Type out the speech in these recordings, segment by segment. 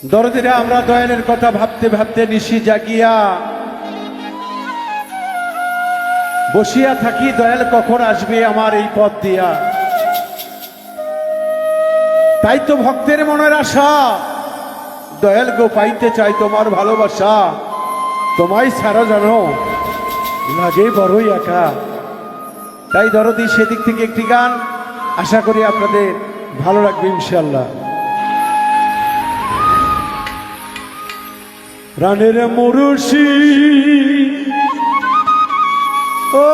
দরদিরা আমরা দয়ালের কথা ভাবতে ভাবতে নিশি জাগিয়া বসিয়া থাকি, দয়াল কখন আসবে আমার এই পথ দিয়া। তাই তো ভক্তের মনের আশা, দয়াল গো পাইতে চাই তোমার ভালোবাসা। তোমায় ছাড়া জানো লাগে বড়ই একা। তাই দরদি সেদিক থেকে একটি গান আশা করি আপনাদের ভালো লাগবে ইনশাল্লাহ। প্রাণের মুরুষি ও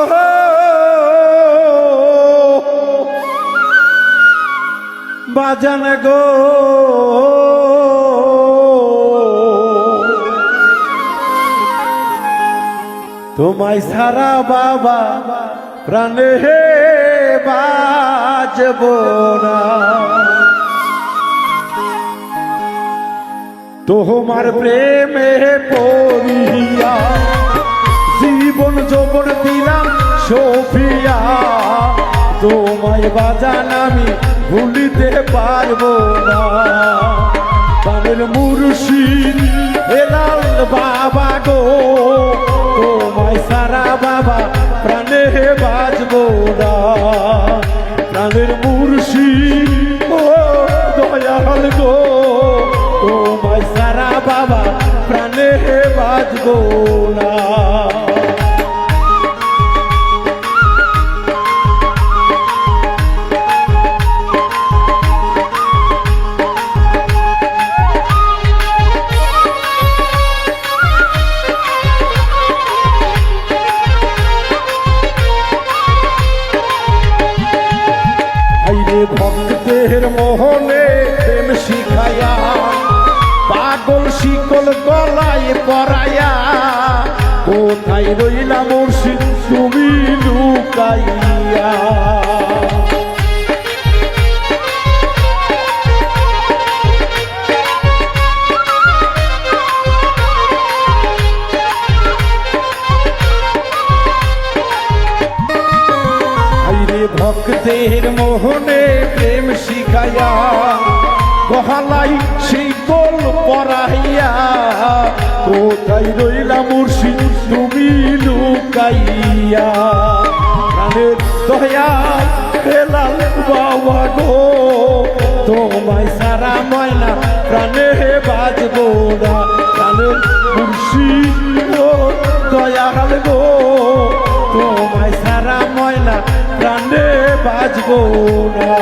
বাজান গো, তোমায় সারা বাবা প্রাণে বাজব না। তোমার প্রেমে পড়িয়া জীবন যৌবন দিলাম সফিয়া, তোমায় বাজান আমি ভুলিতে পারবো না। প্রাণের মুর্শিদ হেলাল বাবা গো, তোমায় সারা বাবা প্রাণে বাজবো না। প্রাণের মুর্শিদ ও দয়াল গো, তোমায় সারা বাবা প্রাণে বাজবো না। ভক্তের মোহনে প্রেম শিখায়া পাগল শিকল গলায় পরায়া, কোথায় রইলা মুর্শিদ তুমি লুকাইয়া। ভক্তের মোহনে প্রেম শিখাইয়া গহালাই শিকল পরাইয়া, কোথায় রইলা মুর্শিদ তুমি লুকাইয়া। প্রাণের দয়াল হেলাল বাবা গো, তোমায় সারা ময়না প্রাণে বাজবো না। প্রাণের মুর্শিদ ও দয়াল গো, তোমায় সারা ময়না প্রাণে বাজবো না।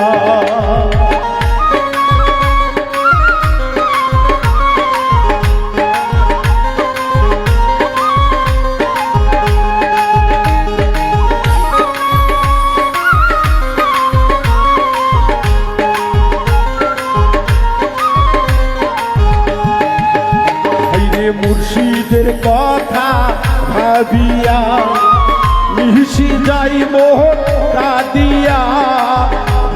মুর্শিদের কথা ভাবিয়া মিশি যাই মোহন কাঁদিয়া,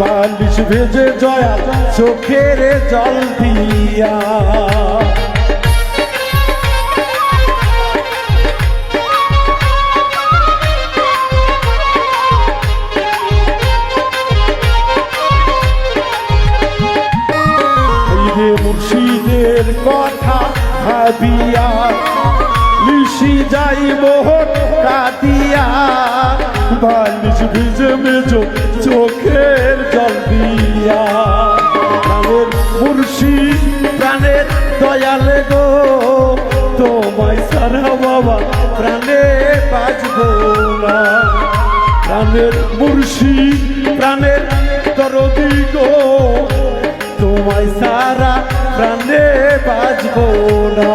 বালিশ ভেজে জয়া চোখের জল দিয়া। মুর্শিদের কথা ভাবিয়া মিশি যাই মোহন কাঁদিয়া, বালিশ ভিজে মেজো চোখের জল দিয়া। প্রাণের মুর্শিদ প্রাণের দয়াল গো, তোমায় সারা বাবা প্রাণে বাজবো না। প্রাণের মুর্শিদ প্রাণের দরদি গো, তোমায় সারা প্রাণে বাজবো না।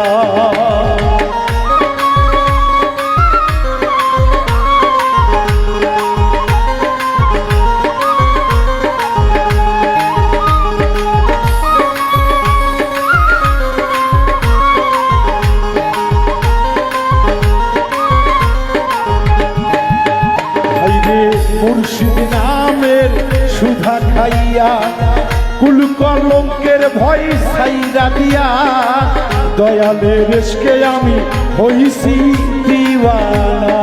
মুর্শিদ নামের সুধা খাইয়া কুল কলঙ্কের ভয় ছাইরা দিয়া, দয়ালের ইশকে আমি হইছি দিওয়ানা।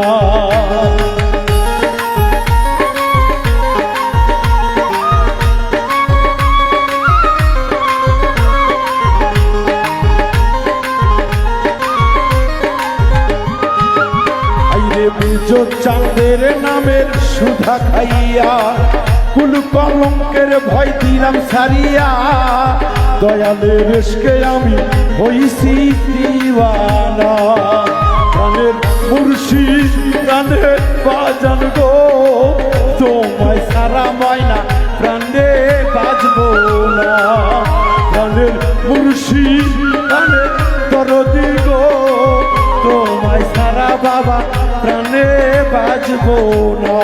নিজ চাঁদের নামের সুধা খাইয়া কুল কলঙ্কের ভয় দিলাম সারিয়া দয়ালের রেশকে আমি হইছি দিওয়ানা প্রাণের মুর্শিদ প্রাণের বাজান গো তোমায় সারা ময়না প্রাণে বাজবো না প্রাণের মুর্শিদ প্রাণের দরদি গো তোমায় সারা বাবা প্রাণে বাজবো না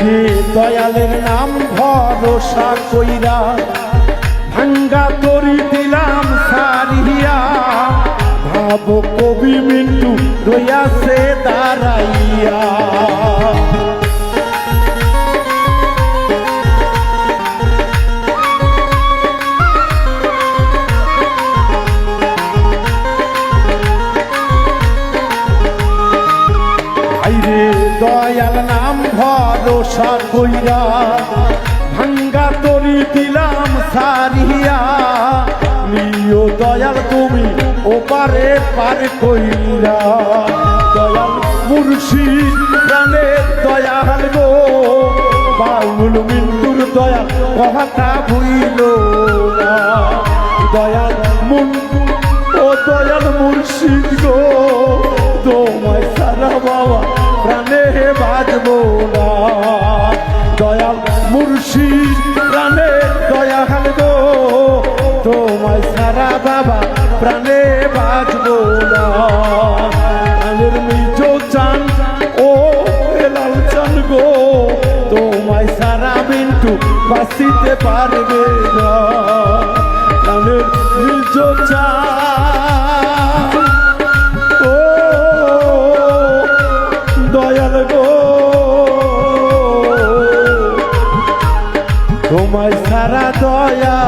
রে দয়ালের নাম ভরসা কইরা ভাঙ্গা তরি দিলাম সারিয়া ভাব কবি মিন্টু রইয়াছে দাঁড়াইয়া দয়াল নাম ভরসা কইরা ভাঙ্গা তরি দিলাম সারিয়া নিও দয়াল তুমি ওপারে পার কইরা দয়াল মুর্শিদ প্রাণের দয়াল গো বাউল মিন্টুর দয়াল কথা ভুইল না দয়াল মুন্টু ও দয়াল মুর্শিদ গো তোমায় সারা বাবা প্রাণে বাজবো না দয়াল মুর্শিদ প্রাণে দয়াল গো তোমায় সারা বাবা প্রাণে বাজবো না প্রাণের নিজ চান ও লাল চান গো তোমায় সারা মিন্টু বাঁচিতে পারবে না প্রাণের নিজ চান দয়াল গো তোমায় সারা দয়া